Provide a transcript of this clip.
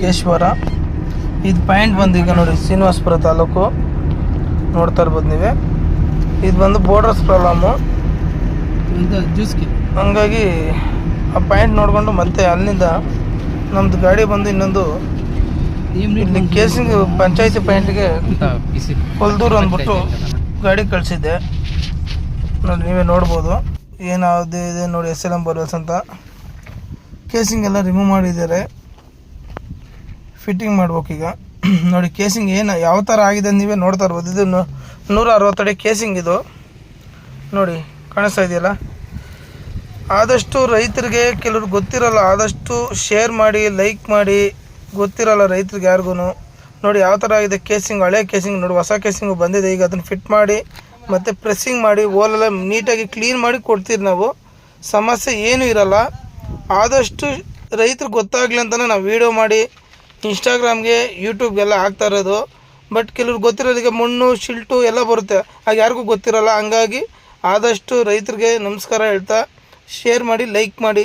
ಕೇಶ್ವರ. ಇದು ಪಾಯಿಂಟ್ ಬಂದು ಈಗ ನೋಡಿ ಶ್ರೀನಿವಾಸಪುರ ತಾಲೂಕು ನೋಡ್ತಾ ಇರ್ಬೋದು ನೀವೇ. ಇದು ಬಂದು ಬೋರ್ಡರ್ಸ್ ಪ್ರಾಬ್ಲಮ್ಮು, ಹಂಗಾಗಿ ಆ ಪಾಯಿಂಟ್ ನೋಡಿಕೊಂಡು ಮತ್ತೆ ಅಲ್ಲಿಂದ ನಮ್ಮದು ಗಾಡಿ ಬಂದು ಇನ್ನೊಂದು ಇಲ್ಲಿ ಕೇಸಿಂಗ್ ಪಂಚಾಯತಿ ಪಾಯಿಂಟ್ಗೆ ಕೊಲ್ದೂರು ಅಂದ್ಬಿಟ್ಟು ಗಾಡಿ ಕಳಿಸಿದ್ದೆ ನೋಡಿ, ನೀವೇ ನೋಡ್ಬೋದು. ಏನಾವುದು ಇದೆ ನೋಡಿ, SLM ಬೋರ್ವೆಲ್ಸ್ ಅಂತ. ಕೇಸಿಂಗ್ ಎಲ್ಲ ರಿಮೂವ್ ಮಾಡಿದ್ದಾರೆ, ಫಿಟ್ಟಿಂಗ್ ಮಾಡ್ಬೇಕೀಗ ನೋಡಿ. ಕೇಸಿಂಗ್ ಏನು ಯಾವ ಥರ ಆಗಿದೆ ನೀವೇ ನೋಡ್ತಾ ಇರ್ಬೋದು. ಇದು 160 ಅಡಿ ಕೇಸಿಂಗ್ ಇದು ನೋಡಿ, ಕಾಣಿಸ್ತಾ ಇದೆಯಲ್ಲ. ಆದಷ್ಟು ರೈತರಿಗೆ ಕೆಲವ್ರಿಗೆ ಗೊತ್ತಿರಲ್ಲ, ಆದಷ್ಟು ಶೇರ್ ಮಾಡಿ, ಲೈಕ್ ಮಾಡಿ. ಗೊತ್ತಿರಲ್ಲ ರೈತರಿಗೆ ಯಾರಿಗೂ. ನೋಡಿ ಯಾವ ಥರ ಆಗಿದೆ ಕೇಸಿಂಗ್, ಹಳೆ ಕೇಸಿಂಗ್ ನೋಡಿ, ಹೊಸ ಕೇಸಿಂಗು ಬಂದಿದೆ. ಈಗ ಅದನ್ನು ಫಿಟ್ ಮಾಡಿ ಮತ್ತು ಪ್ರೆಸ್ಸಿಂಗ್ ಮಾಡಿ ಓಲೆಲ್ಲ ನೀಟಾಗಿ ಕ್ಲೀನ್ ಮಾಡಿ ಕೊಡ್ತೀರಿ ನಾವು. ಸಮಸ್ಯೆ ಏನೂ ಇರಲ್ಲ. ಆದಷ್ಟು ರೈತರಿಗೆ ಗೊತ್ತಾಗಲಿ ಅಂತಲೇ ನಾವು ವೀಡಿಯೋ ಮಾಡಿ ಇನ್ಸ್ಟಾಗ್ರಾಮ್ಗೆ, ಯೂಟ್ಯೂಬ್ಗೆಲ್ಲ ಹಾಕ್ತಾ ಇರೋದು. ಬಟ್ ಕೆಲವ್ರಿಗೆ ಗೊತ್ತಿರೋದು, ಈಗ ಮಣ್ಣು ಶಿಲ್ಟು ಎಲ್ಲ ಬರುತ್ತೆ, ಆಗ ಯಾರಿಗೂ ಗೊತ್ತಿರಲ್ಲ. ಹಂಗಾಗಿ ಆದಷ್ಟು ರೈತರಿಗೆ ನಮಸ್ಕಾರ ಹೇಳ್ತಾ ಶೇರ್ ಮಾಡಿ, ಲೈಕ್ ಮಾಡಿ,